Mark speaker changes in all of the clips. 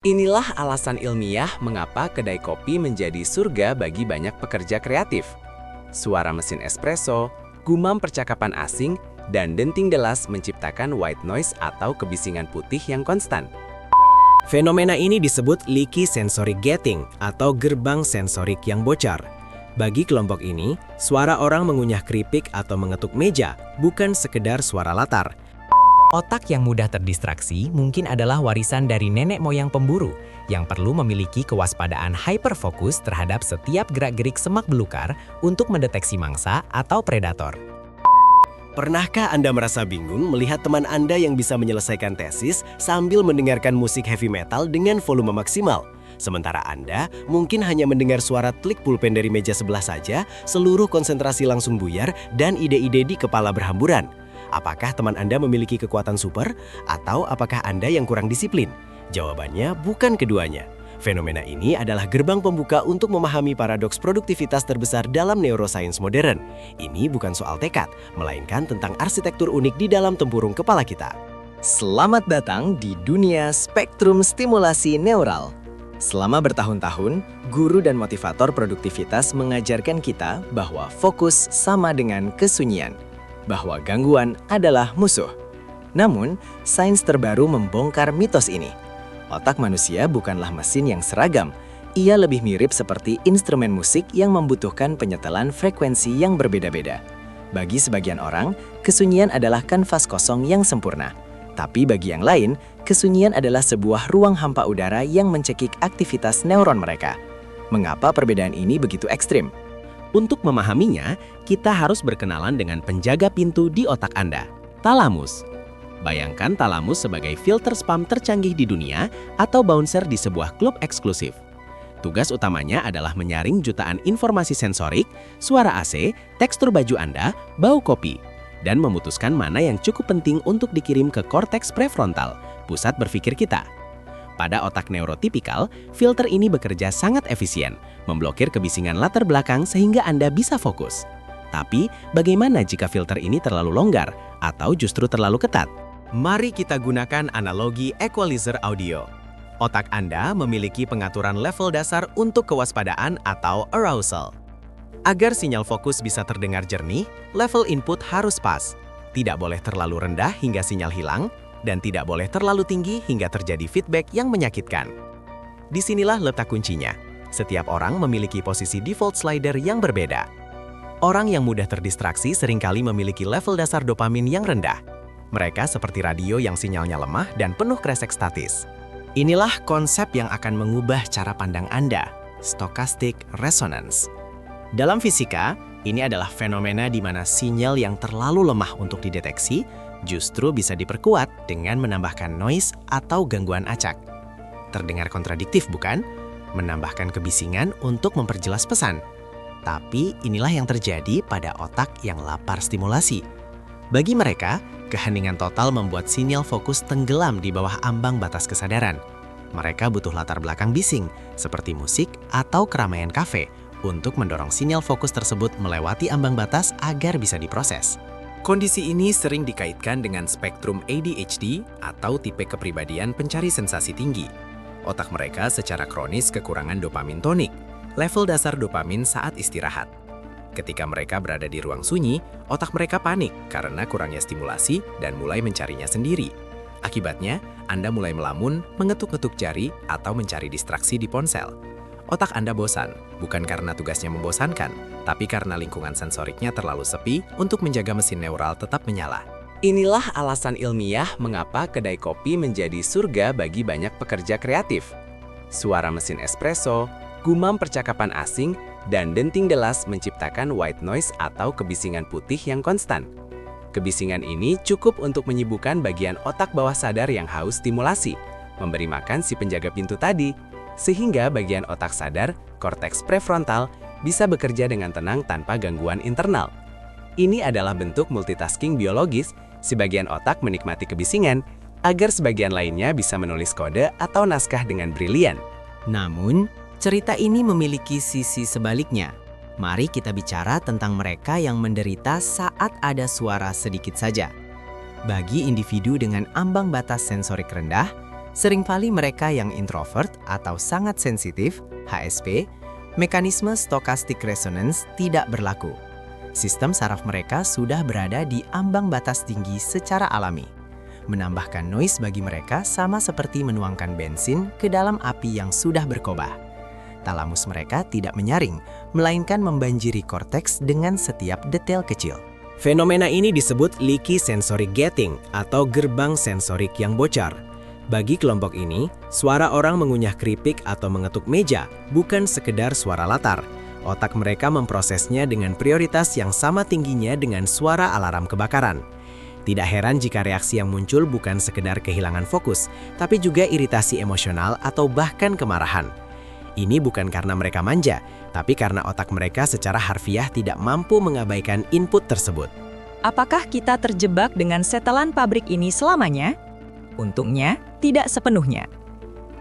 Speaker 1: Inilah alasan ilmiah mengapa kedai kopi menjadi surga bagi banyak pekerja kreatif. Suara mesin espresso, gumam percakapan asing, dan denting delas menciptakan white noise atau kebisingan putih yang konstan.
Speaker 2: Fenomena ini disebut leaky sensory gating atau gerbang sensorik yang bocor. Bagi kelompok ini, suara orang mengunyah keripik atau mengetuk meja bukan sekedar suara latar.
Speaker 3: Otak yang mudah terdistraksi mungkin adalah warisan dari nenek moyang pemburu yang perlu memiliki kewaspadaan hyperfokus terhadap setiap gerak-gerik semak belukar untuk mendeteksi mangsa atau predator.
Speaker 2: Pernahkah Anda merasa bingung melihat teman Anda yang bisa menyelesaikan tesis sambil mendengarkan musik heavy metal dengan volume maksimal? Sementara Anda mungkin hanya mendengar suara klik pulpen dari meja sebelah saja, seluruh konsentrasi langsung buyar dan ide-ide di kepala berhamburan. Apakah teman Anda memiliki kekuatan super? Atau apakah Anda yang kurang disiplin? Jawabannya bukan keduanya. Fenomena ini adalah gerbang pembuka untuk memahami paradoks produktivitas terbesar dalam neuroscience modern. Ini bukan soal tekad, melainkan tentang arsitektur unik di dalam tempurung kepala kita.
Speaker 1: Selamat datang di dunia spektrum stimulasi neural. Selama bertahun-tahun, guru dan motivator produktivitas mengajarkan kita bahwa fokus sama dengan kesunyian, bahwa gangguan adalah musuh. Namun, sains terbaru membongkar mitos ini. Otak manusia bukanlah mesin yang seragam. Ia lebih mirip seperti instrumen musik yang membutuhkan penyetelan frekuensi yang berbeda-beda. Bagi sebagian orang, kesunyian adalah kanvas kosong yang sempurna. Tapi bagi yang lain, kesunyian adalah sebuah ruang hampa udara yang mencekik aktivitas neuron mereka. Mengapa perbedaan ini begitu ekstrim?
Speaker 2: Untuk memahaminya, kita harus berkenalan dengan penjaga pintu di otak Anda, talamus. Bayangkan talamus sebagai filter spam tercanggih di dunia atau bouncer di sebuah klub eksklusif. Tugas utamanya adalah menyaring jutaan informasi sensorik, suara AC, tekstur baju Anda, bau kopi, dan memutuskan mana yang cukup penting untuk dikirim ke korteks prefrontal, pusat berpikir kita. Pada otak neurotipikal, filter ini bekerja sangat efisien, memblokir kebisingan latar belakang sehingga Anda bisa fokus. Tapi, bagaimana jika filter ini terlalu longgar atau justru terlalu ketat? Mari kita gunakan analogi equalizer audio. Otak Anda memiliki pengaturan level dasar untuk kewaspadaan atau arousal. Agar sinyal fokus bisa terdengar jernih, level input harus pas. Tidak boleh terlalu rendah hingga sinyal hilang, dan tidak boleh terlalu tinggi hingga terjadi feedback yang menyakitkan. Disinilah letak kuncinya. Setiap orang memiliki posisi default slider yang berbeda. Orang yang mudah terdistraksi seringkali memiliki level dasar dopamin yang rendah. Mereka seperti radio yang sinyalnya lemah dan penuh kresek statis. Inilah konsep yang akan mengubah cara pandang Anda, stochastic resonance. Dalam fisika, ini adalah fenomena di mana sinyal yang terlalu lemah untuk dideteksi justru bisa diperkuat dengan menambahkan noise atau gangguan acak. Terdengar kontradiktif, bukan? Menambahkan kebisingan untuk memperjelas pesan. Tapi inilah yang terjadi pada otak yang lapar stimulasi. Bagi mereka, keheningan total membuat sinyal fokus tenggelam di bawah ambang batas kesadaran. Mereka butuh latar belakang bising, seperti musik atau keramaian kafe, untuk mendorong sinyal fokus tersebut melewati ambang batas agar bisa diproses. Kondisi ini sering dikaitkan dengan spektrum ADHD atau tipe kepribadian pencari sensasi tinggi. Otak mereka secara kronis kekurangan dopamin tonik, level dasar dopamin saat istirahat. Ketika mereka berada di ruang sunyi, otak mereka panik karena kurangnya stimulasi dan mulai mencarinya sendiri. Akibatnya, Anda mulai melamun, mengetuk-ngetuk jari, atau mencari distraksi di ponsel. Otak Anda bosan, bukan karena tugasnya membosankan, tapi karena lingkungan sensoriknya terlalu sepi untuk menjaga mesin neural tetap menyala. Inilah alasan ilmiah mengapa kedai kopi menjadi surga bagi banyak pekerja kreatif. Suara mesin espresso, gumam percakapan asing, dan denting delas menciptakan white noise atau kebisingan putih yang konstan. Kebisingan ini cukup untuk menyibukkan bagian otak bawah sadar yang haus stimulasi, memberi makan si penjaga pintu tadi, sehingga bagian otak sadar, korteks prefrontal, bisa bekerja dengan tenang tanpa gangguan internal. Ini adalah bentuk multitasking biologis, si bagian otak menikmati kebisingan, agar sebagian lainnya bisa menulis kode atau naskah dengan brilian.
Speaker 3: Namun, cerita ini memiliki sisi sebaliknya. Mari kita bicara tentang mereka yang menderita saat ada suara sedikit saja. Bagi individu dengan ambang batas sensorik rendah,
Speaker 1: Seringkali mereka yang introvert atau sangat sensitif, HSP, mekanisme stochastic resonance tidak berlaku. Sistem saraf mereka sudah berada di ambang batas tinggi secara alami. Menambahkan noise bagi mereka sama seperti menuangkan bensin ke dalam api yang sudah berkobar. Talamus mereka tidak menyaring, melainkan membanjiri korteks dengan setiap detail kecil.
Speaker 2: Fenomena ini disebut leaky sensory gating atau gerbang sensorik yang bocor. Bagi kelompok ini, suara orang mengunyah keripik atau mengetuk meja bukan sekedar suara latar. Otak mereka memprosesnya dengan prioritas yang sama tingginya dengan suara alarm kebakaran. Tidak heran jika reaksi yang muncul bukan sekedar kehilangan fokus, tapi juga iritasi emosional atau bahkan kemarahan. Ini bukan karena mereka manja, tapi karena otak mereka secara harfiah tidak mampu mengabaikan input tersebut.
Speaker 4: Apakah kita terjebak dengan setelan pabrik ini selamanya? Untungnya, tidak sepenuhnya.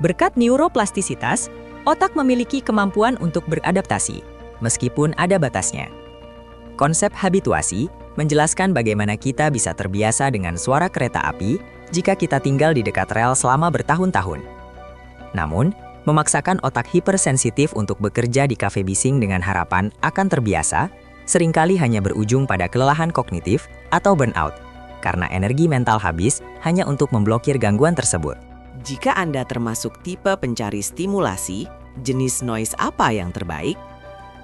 Speaker 4: Berkat neuroplastisitas, otak memiliki kemampuan untuk beradaptasi, meskipun ada batasnya. Konsep habituasi menjelaskan bagaimana kita bisa terbiasa dengan suara kereta api jika kita tinggal di dekat rel selama bertahun-tahun. Namun, memaksakan otak hipersensitif untuk bekerja di kafe bising dengan harapan akan terbiasa, seringkali hanya berujung pada kelelahan kognitif atau burnout, karena energi mental habis hanya untuk memblokir gangguan tersebut.
Speaker 1: Jika Anda termasuk tipe pencari stimulasi, jenis noise apa yang terbaik?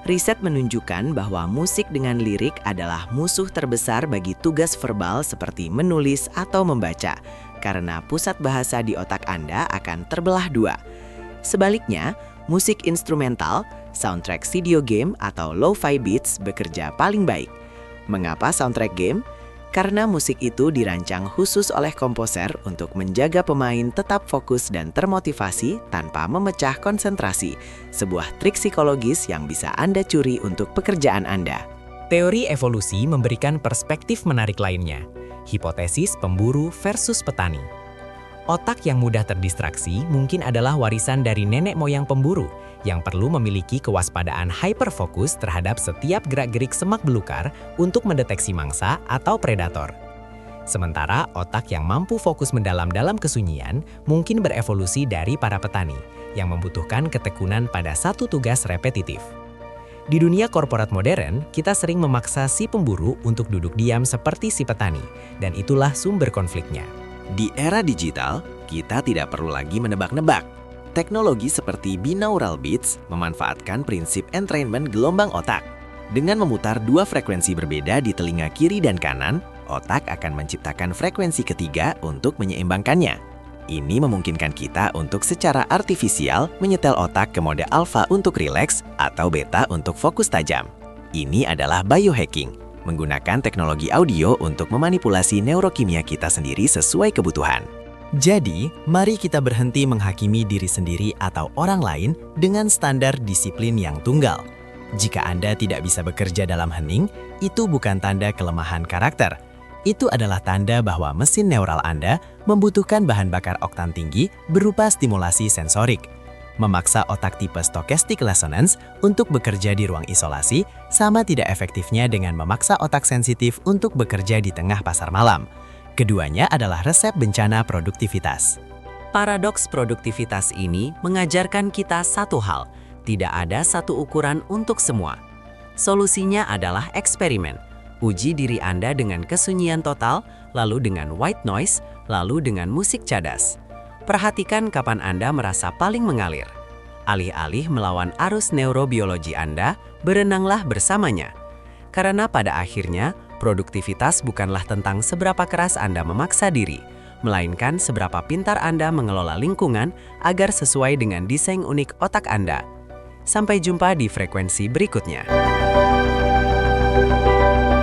Speaker 1: Riset menunjukkan bahwa musik dengan lirik adalah musuh terbesar bagi tugas verbal seperti menulis atau membaca, karena pusat bahasa di otak Anda akan terbelah dua. Sebaliknya, musik instrumental, soundtrack video game, atau lo-fi beats bekerja paling baik. Mengapa soundtrack game? Karena musik itu dirancang khusus oleh komposer untuk menjaga pemain tetap fokus dan termotivasi tanpa memecah konsentrasi, sebuah trik psikologis yang bisa Anda curi untuk pekerjaan Anda.
Speaker 3: Teori evolusi memberikan perspektif menarik lainnya, hipotesis pemburu versus petani. Otak yang mudah terdistraksi mungkin adalah warisan dari nenek moyang pemburu yang perlu memiliki kewaspadaan hyperfokus terhadap setiap gerak-gerik semak belukar untuk mendeteksi mangsa atau predator. Sementara otak yang mampu fokus mendalam dalam kesunyian mungkin berevolusi dari para petani yang membutuhkan ketekunan pada satu tugas repetitif. Di dunia korporat modern, kita sering memaksa si pemburu untuk duduk diam seperti si petani, dan itulah sumber konfliknya.
Speaker 2: Di era digital, kita tidak perlu lagi menebak-nebak. Teknologi seperti binaural beats memanfaatkan prinsip entrainment gelombang otak. Dengan memutar dua frekuensi berbeda di telinga kiri dan kanan, otak akan menciptakan frekuensi ketiga untuk menyeimbangkannya. Ini memungkinkan kita untuk secara artifisial menyetel otak ke mode alfa untuk rileks atau beta untuk fokus tajam. Ini adalah biohacking, menggunakan teknologi audio untuk memanipulasi neurokimia kita sendiri sesuai kebutuhan.
Speaker 1: Jadi, mari kita berhenti menghakimi diri sendiri atau orang lain dengan standar disiplin yang tunggal. Jika Anda tidak bisa bekerja dalam hening, itu bukan tanda kelemahan karakter. Itu adalah tanda bahwa mesin neural Anda membutuhkan bahan bakar oktan tinggi berupa stimulasi sensorik. Memaksa otak tipe stochastic resonance untuk bekerja di ruang isolasi sama tidak efektifnya dengan memaksa otak sensitif untuk bekerja di tengah pasar malam. Keduanya adalah resep bencana produktivitas.
Speaker 5: Paradoks produktivitas ini mengajarkan kita satu hal, tidak ada satu ukuran untuk semua. Solusinya adalah eksperimen. Uji diri Anda dengan kesunyian total, lalu dengan white noise, lalu dengan musik cadas. Perhatikan kapan Anda merasa paling mengalir. Alih-alih melawan arus neurobiologi Anda, berenanglah bersamanya. Karena pada akhirnya, produktivitas bukanlah tentang seberapa keras Anda memaksa diri, melainkan seberapa pintar Anda mengelola lingkungan agar sesuai dengan desain unik otak Anda. Sampai jumpa di frekuensi berikutnya.